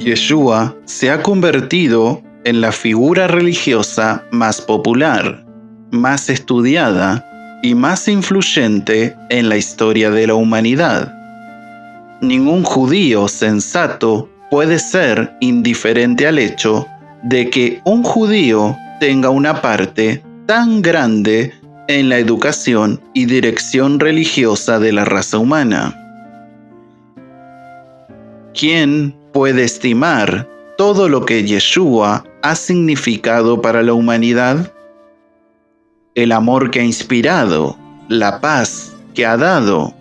Yeshua se ha convertido en la figura religiosa más popular, más estudiada y más influyente en la historia de la humanidad. Ningún judío sensato puede ser indiferente al hecho de que un judío tenga una parte tan grande en la educación y dirección religiosa de la raza humana. ¿Quién puede estimar todo lo que Yeshua ha significado para la humanidad? El amor que ha inspirado, la paz que ha dado,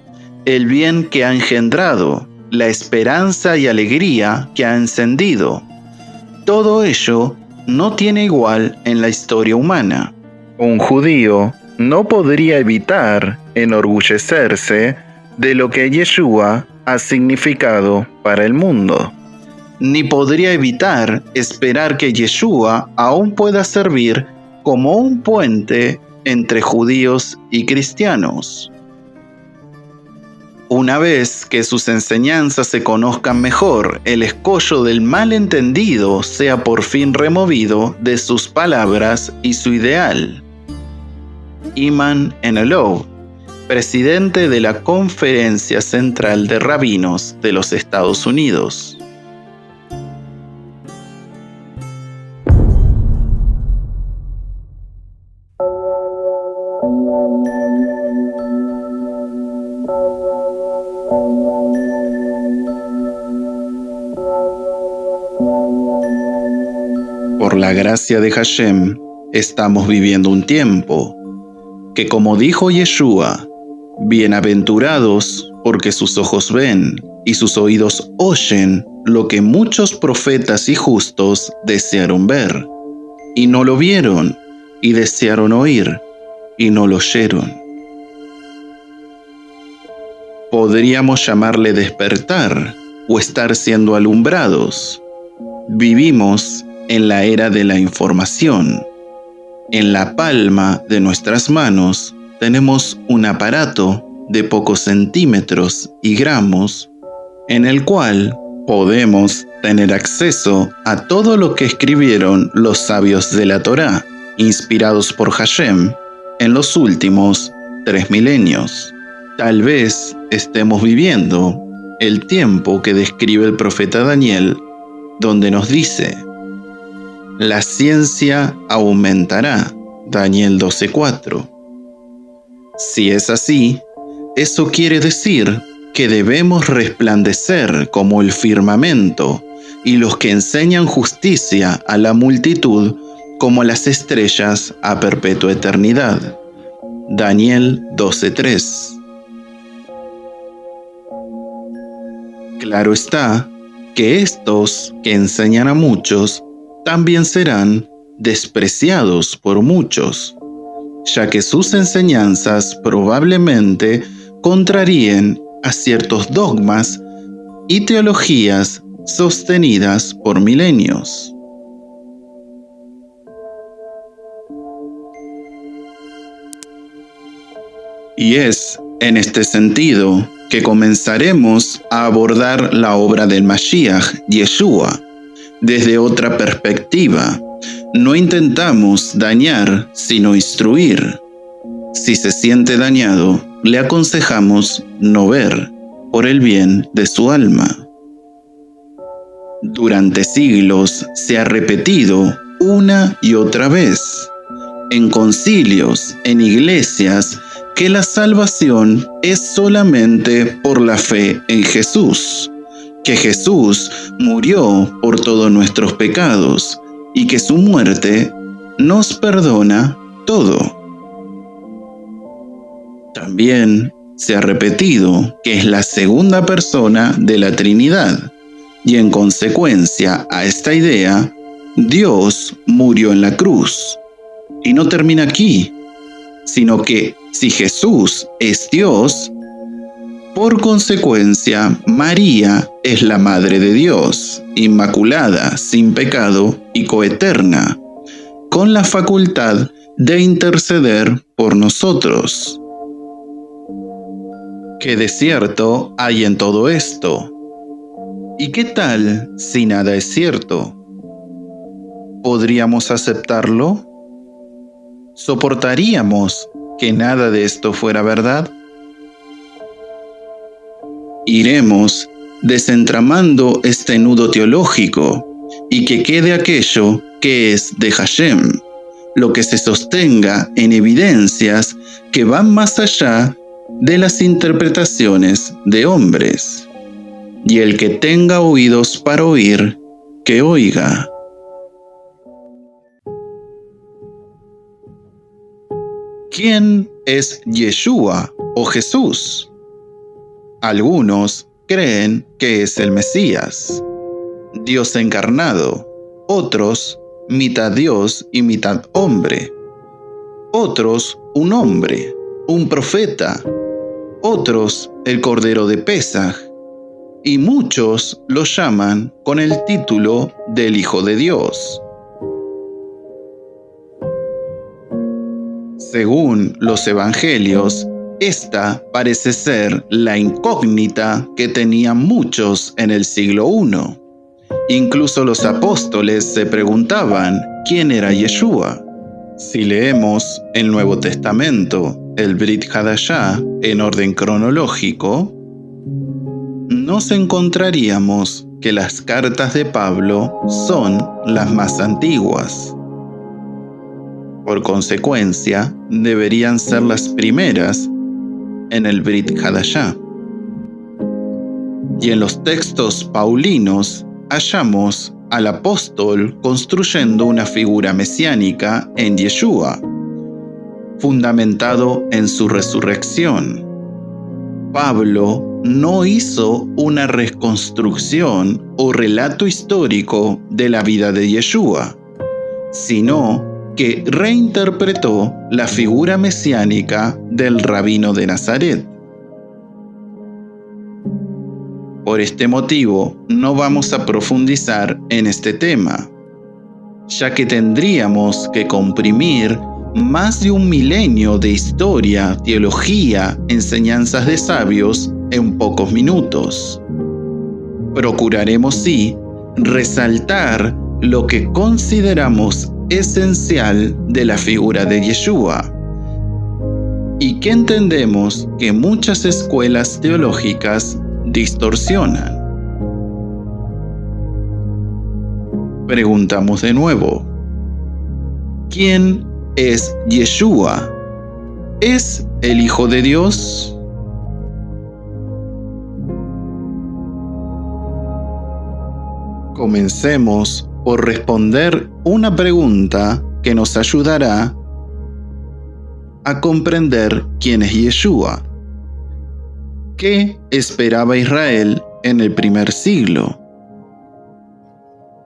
el bien que ha engendrado, la esperanza y alegría que ha encendido. Todo ello no tiene igual en la historia humana. Un judío no podría evitar enorgullecerse de lo que Yeshua ha significado para el mundo. Ni podría evitar esperar que Yeshua aún pueda servir como un puente entre judíos y cristianos. Una vez que sus enseñanzas se conozcan mejor, el escollo del malentendido sea por fin removido de sus palabras y su ideal. Iman Enelov, presidente de la Conferencia Central de Rabinos de los Estados Unidos. Por la gracia de Hashem, estamos viviendo un tiempo que, como dijo Yeshua, bienaventurados porque sus ojos ven y sus oídos oyen lo que muchos profetas y justos desearon ver, y no lo vieron, y desearon oír, y no lo oyeron. Podríamos llamarle despertar o estar siendo alumbrados. Vivimos en la era de la información. En la palma de nuestras manos tenemos un aparato de pocos centímetros y gramos en el cual podemos tener acceso a todo lo que escribieron los sabios de la Torá, inspirados por Hashem, en los últimos 3 milenios. Tal vez estemos viviendo el tiempo que describe el profeta Daniel, donde nos dice: la ciencia aumentará, Daniel 12:4. Si es así, eso quiere decir que debemos resplandecer como el firmamento y los que enseñan justicia a la multitud como las estrellas a perpetua eternidad. Daniel 12:3. Claro está que estos que enseñan a muchos también serán despreciados por muchos, ya que sus enseñanzas probablemente contraríen a ciertos dogmas y teologías sostenidas por milenios. Y es en este sentido que comenzaremos a abordar la obra del Mashiach, Yeshua, desde otra perspectiva. No intentamos dañar, sino instruir. Si se siente dañado, le aconsejamos no ver, por el bien de su alma. Durante siglos se ha repetido una y otra vez, en concilios, en iglesias, que la salvación es solamente por la fe en Jesús, que Jesús murió por todos nuestros pecados y que su muerte nos perdona todo. También se ha repetido que es la segunda persona de la Trinidad y en consecuencia a esta idea, Dios murió en la cruz. Y no termina aquí, sino que si Jesús es Dios, por consecuencia, María es la Madre de Dios, inmaculada, sin pecado y coeterna, con la facultad de interceder por nosotros. ¿Qué de cierto hay en todo esto? ¿Y qué tal si nada es cierto? ¿Podríamos aceptarlo? ¿Soportaríamos que nada de esto fuera verdad? Iremos desentramando este nudo teológico y que quede aquello que es de Hashem, lo que se sostenga en evidencias que van más allá de las interpretaciones de hombres. Y el que tenga oídos para oír, que oiga. ¿Quién es Yeshua o Jesús? Algunos creen que es el Mesías, Dios encarnado, otros mitad Dios y mitad hombre, otros un hombre, un profeta, otros el Cordero de Pesaj, y muchos lo llaman con el título del Hijo de Dios. Según los evangelios, esta parece ser la incógnita que tenían muchos en el siglo I. Incluso los apóstoles se preguntaban quién era Yeshua. Si leemos el Nuevo Testamento, el Brit Hadashah, en orden cronológico, nos encontraríamos que las cartas de Pablo son las más antiguas. Por consecuencia, deberían ser las primeras en el Brit Hadashah. Y en los textos paulinos hallamos al apóstol construyendo una figura mesiánica en Yeshua, fundamentado en su resurrección. Pablo no hizo una reconstrucción o relato histórico de la vida de Yeshua, sino que reinterpretó la figura mesiánica del rabino de Nazaret. Por este motivo, no vamos a profundizar en este tema, ya que tendríamos que comprimir más de 1 milenio de historia, teología, enseñanzas de sabios en pocos minutos. Procuraremos, sí, resaltar lo que consideramos esencial de la figura de Yeshua y que entendemos que muchas escuelas teológicas distorsionan. Preguntamos de nuevo, ¿quién es Yeshua? ¿Es el Hijo de Dios? Comencemos por responder una pregunta que nos ayudará a comprender quién es Yeshua. ¿Qué esperaba Israel en el primer siglo?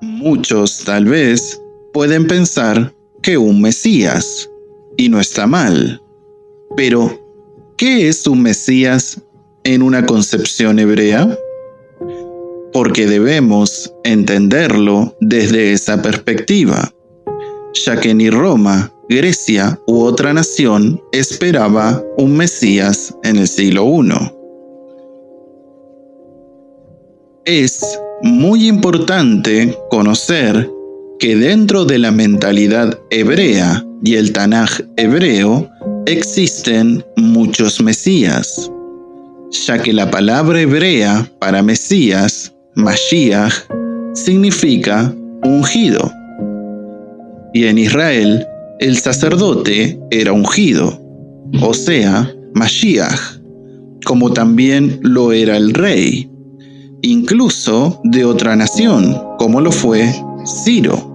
Muchos, tal vez, pueden pensar que un Mesías, y no está mal. Pero, ¿qué es un Mesías en una concepción hebrea? Porque debemos entenderlo desde esa perspectiva, ya que ni Roma, Grecia u otra nación esperaba un Mesías en el siglo I. Es muy importante conocer que dentro de la mentalidad hebrea y el Tanaj hebreo existen muchos Mesías, ya que la palabra hebrea para Mesías, Mashiach, significa ungido. Y en Israel, el sacerdote era ungido, o sea, Mashiach, como también lo era el rey, incluso de otra nación, como lo fue Ciro.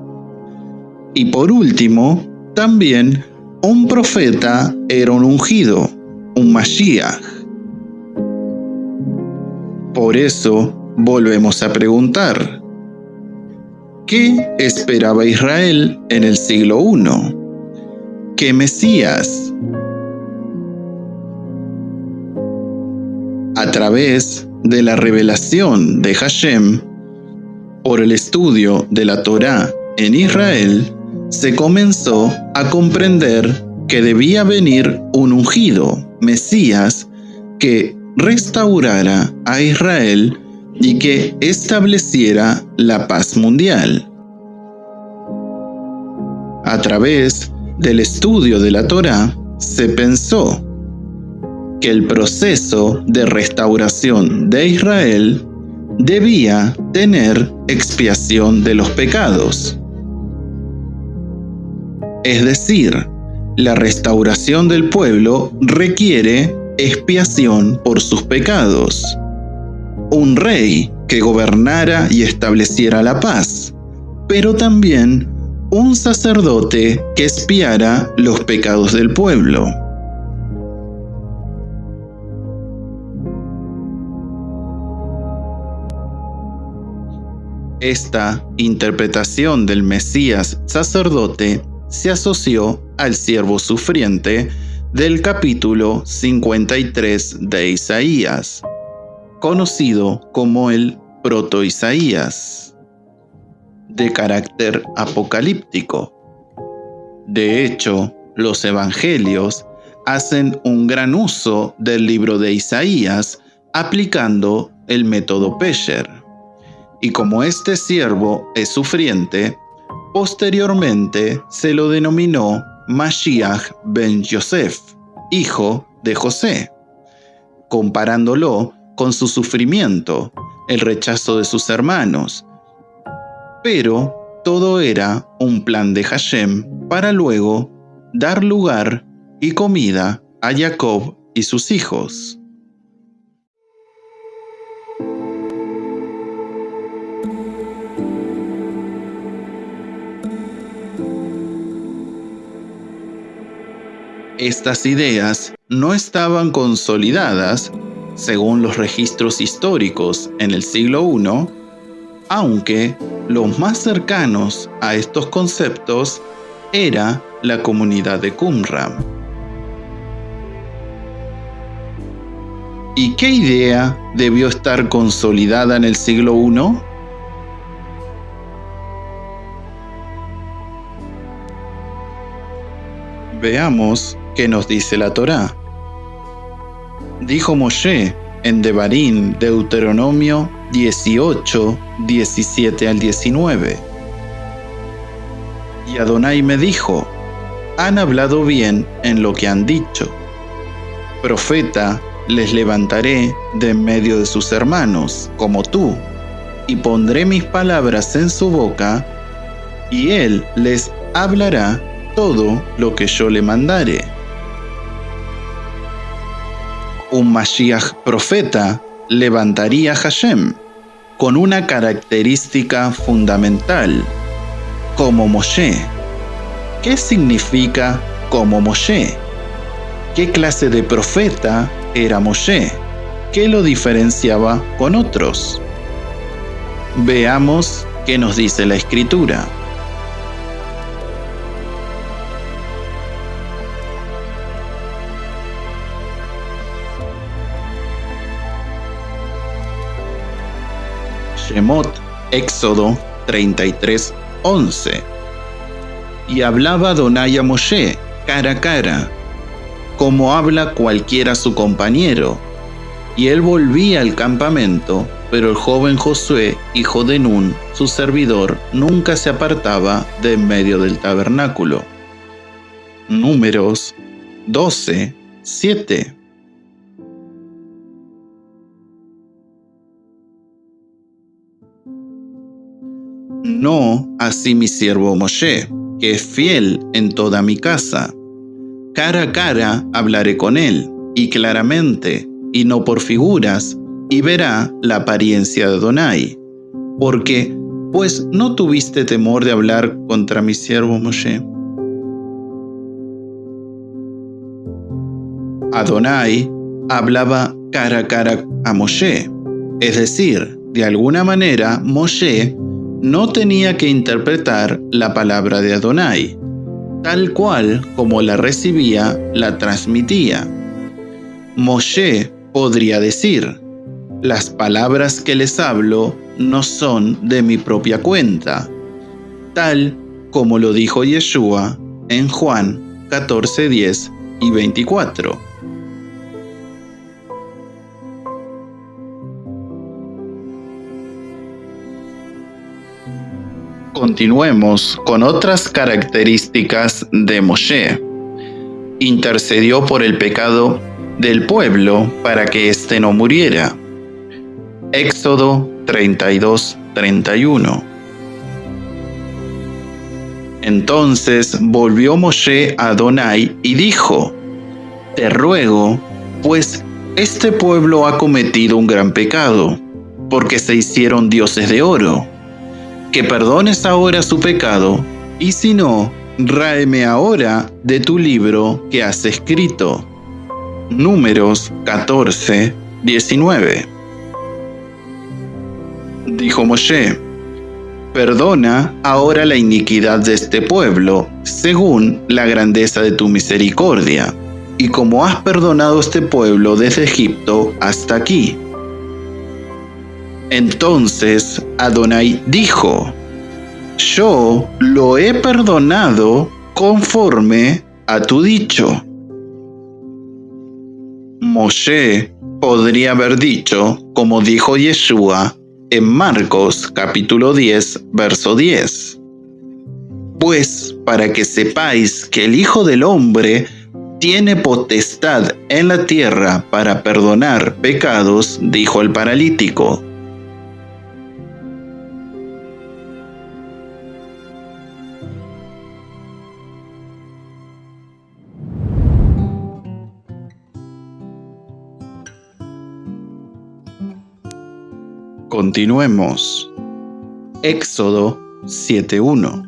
Y por último, también un profeta era un ungido, un Mashiach. Por eso, volvemos a preguntar, ¿qué esperaba Israel en el siglo I? ¿Qué Mesías? A través de la revelación de Hashem, por el estudio de la Torá en Israel, se comenzó a comprender que debía venir un ungido, Mesías, que restaurara a Israel y que estableciera la paz mundial. A través del estudio de la Torá, se pensó que el proceso de restauración de Israel debía tener expiación de los pecados. Es decir, la restauración del pueblo requiere expiación por sus pecados. Un rey que gobernara y estableciera la paz, pero también un sacerdote que expiara los pecados del pueblo. Esta interpretación del Mesías sacerdote se asoció al siervo sufriente del capítulo 53 de Isaías, conocido como el Proto-Isaías, de carácter apocalíptico. De hecho, los evangelios hacen un gran uso del libro de Isaías aplicando el método Pesher. Y como este siervo es sufriente, posteriormente se lo denominó Mashiach ben Yosef, hijo de José, comparándolo con su sufrimiento, el rechazo de sus hermanos. Pero todo era un plan de Hashem para luego dar lugar y comida a Jacob y sus hijos. Estas ideas no estaban consolidadas, según los registros históricos en el siglo I, aunque los más cercanos a estos conceptos era la comunidad de Qumran. ¿Y qué idea debió estar consolidada en el siglo I? Veamos qué nos dice la Torá. Dijo Moshe en Devarim, Deuteronomio 18, 17 al 19. Y Adonai me dijo: han hablado bien en lo que han dicho. Profeta les levantaré de en medio de sus hermanos, como tú, y pondré mis palabras en su boca, y él les hablará todo lo que yo le mandare. Un Mashiach profeta levantaría a Hashem con una característica fundamental, como Moshe. ¿Qué significa como Moshe? ¿Qué clase de profeta era Moshe? ¿Qué lo diferenciaba con otros? Veamos qué nos dice la Escritura. Shemot, Éxodo 33:11. Y hablaba Adonai a Moshe cara a cara, como habla cualquiera a su compañero. Y él volvía al campamento, pero el joven Josué, hijo de Nun, su servidor, nunca se apartaba de en medio del tabernáculo. Números 12:7. No así mi siervo Moshe, que es fiel en toda mi casa. Cara a cara hablaré con él, y claramente, y no por figuras, y verá la apariencia de Adonai. Porque, pues, no tuviste temor de hablar contra mi siervo Moshe. Adonai hablaba cara a cara a Moshe, es decir, de alguna manera Moshe no tenía que interpretar la palabra de Adonai, tal cual como la recibía, la transmitía. Moshe podría decir: las palabras que les hablo no son de mi propia cuenta, tal como lo dijo Yeshua en Juan 14:10 y 24. Continuemos con otras características de Moshe. Intercedió por el pecado del pueblo para que éste no muriera. Éxodo 32:31. Entonces volvió Moshe a Adonai y dijo: Te ruego, pues este pueblo ha cometido un gran pecado, porque se hicieron dioses de oro, que perdones ahora su pecado, y si no, ráeme ahora de tu libro que has escrito. Números 14:19. Dijo Moshe: Perdona ahora la iniquidad de este pueblo, según la grandeza de tu misericordia, y como has perdonado este pueblo desde Egipto hasta aquí. Entonces Adonai dijo: Yo lo he perdonado conforme a tu dicho. Moshe podría haber dicho, como dijo Yeshua en Marcos capítulo 10, verso 10. Pues para que sepáis que el Hijo del Hombre tiene potestad en la tierra para perdonar pecados, dijo el paralítico. Continuemos. Éxodo 7:1.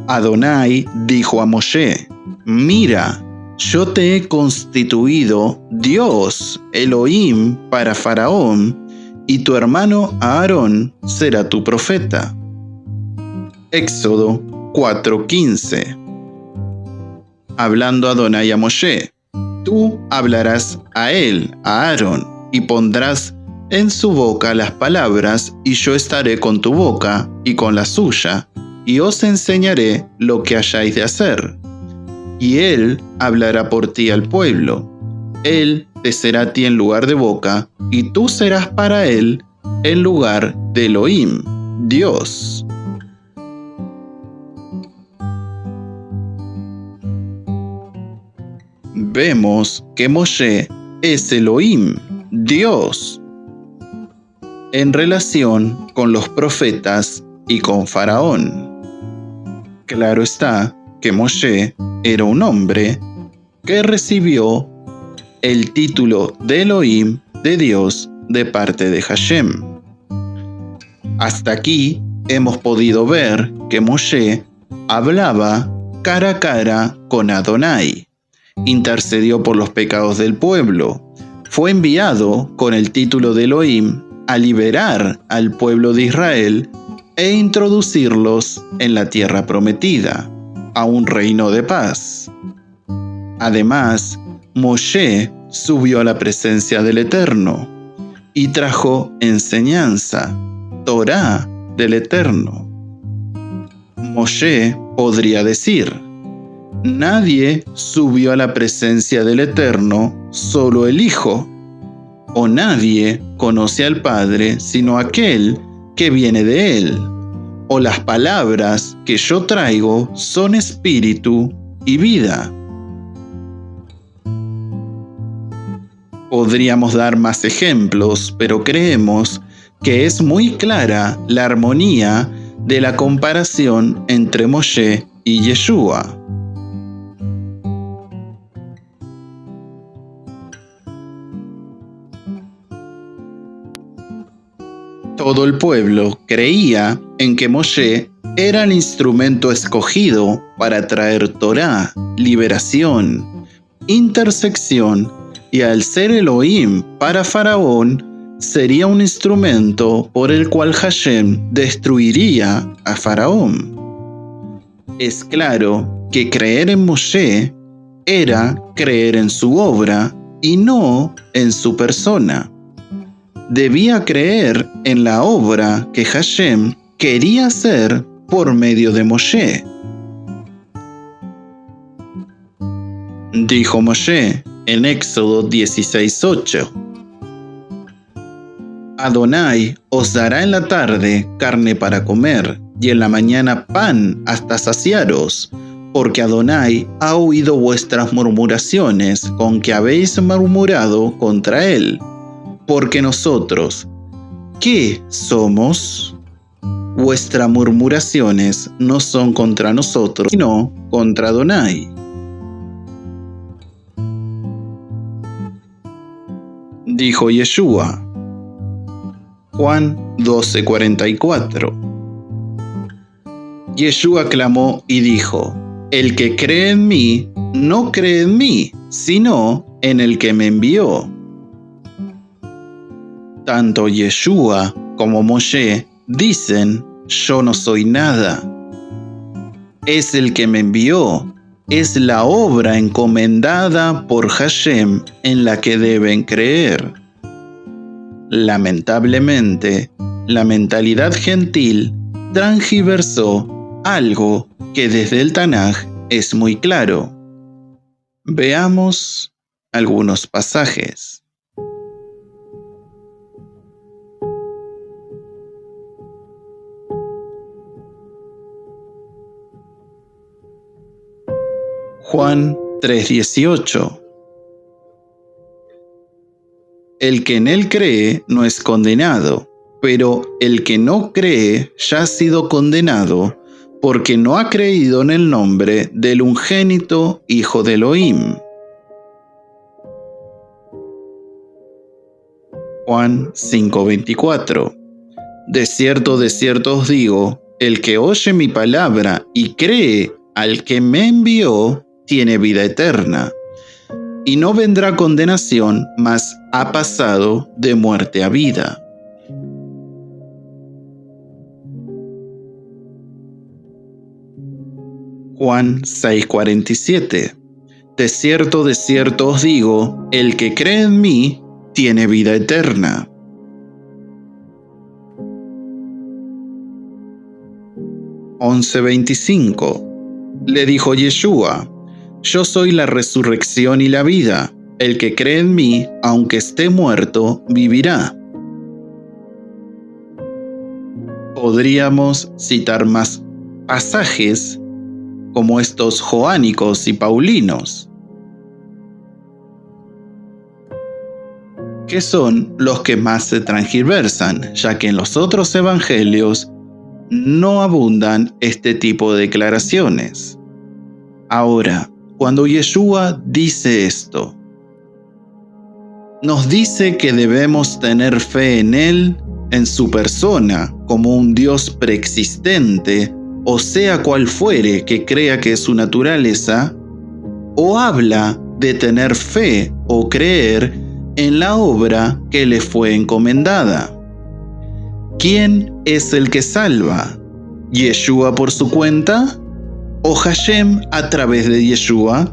Adonai dijo a Moshe: Mira, yo te he constituido Dios, Elohim, para Faraón, y tu hermano Aarón será tu profeta. Éxodo 4:15. Hablando Adonai a Moshe: Tú hablarás a él, a Aarón, y pondrás en su boca las palabras, y yo estaré con tu boca y con la suya, y os enseñaré lo que hayáis de hacer. Y él hablará por ti al pueblo. Él te será a ti en lugar de boca, y tú serás para él en lugar de Elohim, Dios. Vemos que Moshe es Elohim, Dios, en relación con los profetas y con Faraón. Claro está que Moshe era un hombre que recibió el título de Elohim, de Dios, de parte de Hashem. Hasta aquí hemos podido ver que Moshe hablaba cara a cara con Adonai, intercedió por los pecados del pueblo, fue enviado con el título de Elohim a liberar al pueblo de Israel e introducirlos en la tierra prometida, a un reino de paz. Además, Moshe subió a la presencia del Eterno y trajo enseñanza, Torá del Eterno. Moshe podría decir: Nadie subió a la presencia del Eterno, solo el Hijo, o nadie conoce al Padre sino aquel que viene de él, o las palabras que yo traigo son espíritu y vida. Podríamos dar más ejemplos, pero creemos que es muy clara la armonía de la comparación entre Moshe y Yeshua. Todo el pueblo creía en que Moshe era el instrumento escogido para traer Torá, liberación, intersección, y al ser Elohim para Faraón, sería un instrumento por el cual Hashem destruiría a Faraón. Es claro que creer en Moshe era creer en su obra y no en su persona. Debía creer en la obra que Hashem quería hacer por medio de Moshe. Dijo Moshe en Éxodo 16:8: Adonai os dará en la tarde carne para comer, y en la mañana pan hasta saciaros, porque Adonai ha oído vuestras murmuraciones con que habéis murmurado contra él. Porque nosotros, ¿qué somos? Vuestras murmuraciones no son contra nosotros, sino contra Adonai. Dijo Yeshua. Juan 12:44. Yeshua clamó y dijo: El que cree en mí, no cree en mí, sino en el que me envió. Tanto Yeshua como Moshe dicen: Yo no soy nada. Es el que me envió, es la obra encomendada por Hashem en la que deben creer. Lamentablemente, la mentalidad gentil transgiversó algo que desde el Tanaj es muy claro. Veamos algunos pasajes. Juan 3:18. El que en él cree no es condenado, pero el que no cree ya ha sido condenado, porque no ha creído en el nombre del unigénito Hijo de Elohim. Juan 5:24. De cierto os digo, el que oye mi palabra y cree al que me envió, tiene vida eterna, y no vendrá condenación, mas ha pasado de muerte a vida. Juan 6:47. De cierto os digo, el que cree en mí, tiene vida eterna. Juan 11:25. Le dijo Yeshua: Yo soy la resurrección y la vida. El que cree en mí, aunque esté muerto, vivirá. Podríamos citar más pasajes como estos joánicos y paulinos, que son los que más se transgiversan, ya que en los otros evangelios no abundan este tipo de declaraciones. Ahora, cuando Yeshua dice esto, nos dice que debemos tener fe en Él, en su persona, como un Dios preexistente, o sea cual fuere que crea que es su naturaleza, o habla de tener fe o creer en la obra que le fue encomendada. ¿Quién es el que salva? ¿Yeshua por su cuenta? ¿O Hashem a través de Yeshua?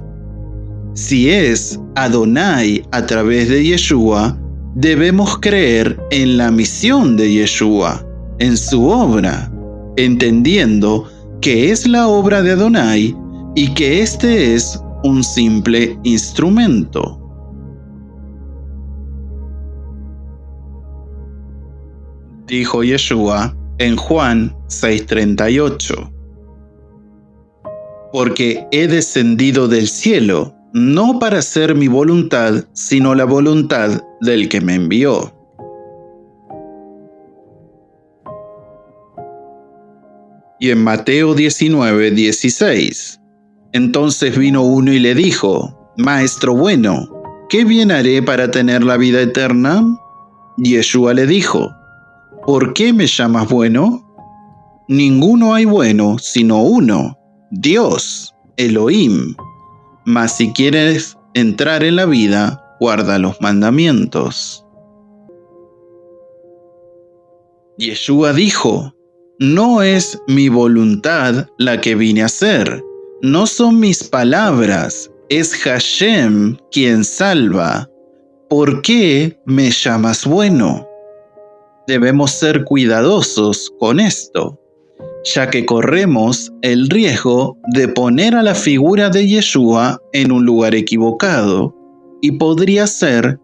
Si es Adonai a través de Yeshua, debemos creer en la misión de Yeshua, en su obra, entendiendo que es la obra de Adonai y que este es un simple instrumento. Dijo Yeshua en Juan 6:38. Porque he descendido del cielo, no para hacer mi voluntad, sino la voluntad del que me envió. Y en Mateo 19:16. Entonces vino uno y le dijo: Maestro bueno, ¿qué bien haré para tener la vida eterna? Y Yeshua le dijo: ¿Por qué me llamas bueno? Ninguno hay bueno sino uno, Dios, Elohim. Mas si quieres entrar en la vida, guarda los mandamientos. Yeshua dijo: No es mi voluntad la que vine a hacer, no son mis palabras, es Hashem quien salva. ¿Por qué me llamas bueno? Debemos ser cuidadosos con esto, ya que corremos el riesgo de poner a la figura de Yeshua en un lugar equivocado, y podría ser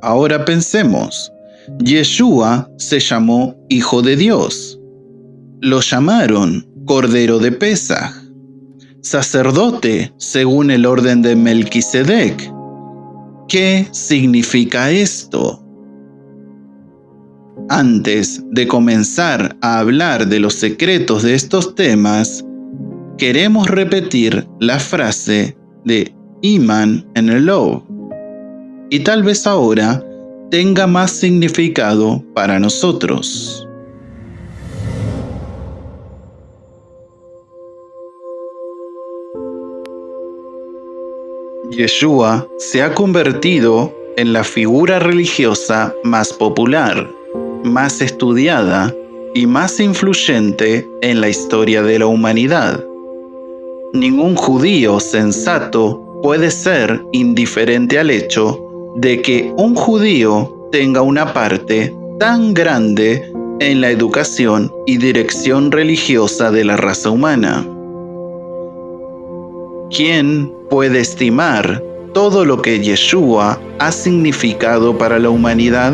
Ahora pensemos. Yeshua se llamó Hijo de Dios. Lo llamaron Cordero de Pesaj, sacerdote según el orden de Melquisedec. ¿Qué significa esto? Antes de comenzar a hablar de los secretos de estos temas, queremos repetir la frase de Iman en el Love, y tal vez ahora tenga más significado para nosotros. Yeshua se ha convertido en la figura religiosa más popular, más estudiada y más influyente en la historia de la humanidad. Ningún judío sensato puede ser indiferente al hecho de que un judío tenga una parte tan grande en la educación y dirección religiosa de la raza humana. ¿Quién puede estimar todo lo que Yeshua ha significado para la humanidad?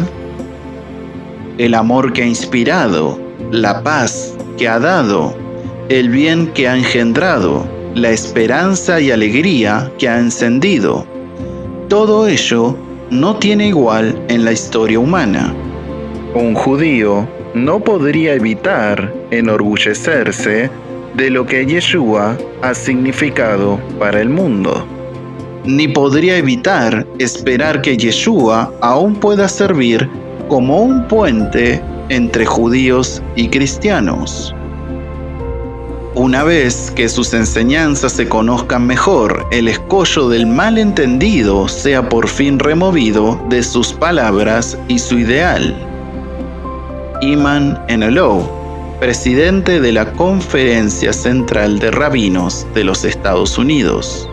El amor que ha inspirado, la paz que ha dado, el bien que ha engendrado, la esperanza y alegría que ha encendido. Todo ello no tiene igual en la historia humana. Un judío no podría evitar enorgullecerse de lo que Yeshua ha significado para el mundo. Ni podría evitar esperar que Yeshua aún pueda servir como un puente entre judíos y cristianos. Una vez que sus enseñanzas se conozcan mejor, el escollo del malentendido sea por fin removido de sus palabras y su ideal. Iman Enelou, presidente de la Conferencia Central de Rabinos de los Estados Unidos.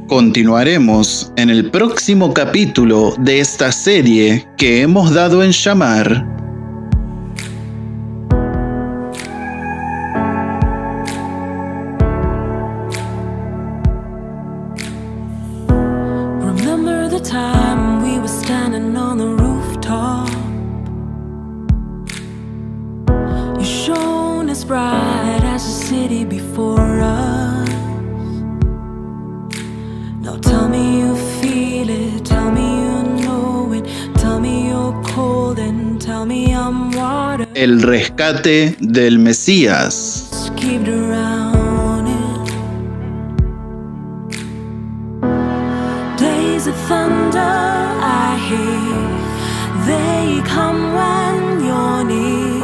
Continuaremos en el próximo capítulo de esta serie que hemos dado en llamar Remember the time we were standing on the rooftop. You shone as bright as the city before us. Now tell me you feel it, tell me you know it, tell me you're cold and tell me I'm water. El rescate del Mesías. Just keep it around it. Days of thunder I hear, they come when you're near.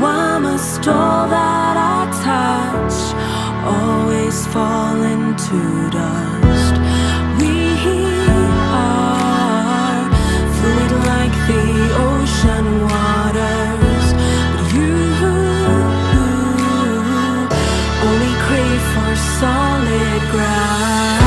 Why must all that I touch always fall into dust? The ocean waters, but you only crave for solid ground.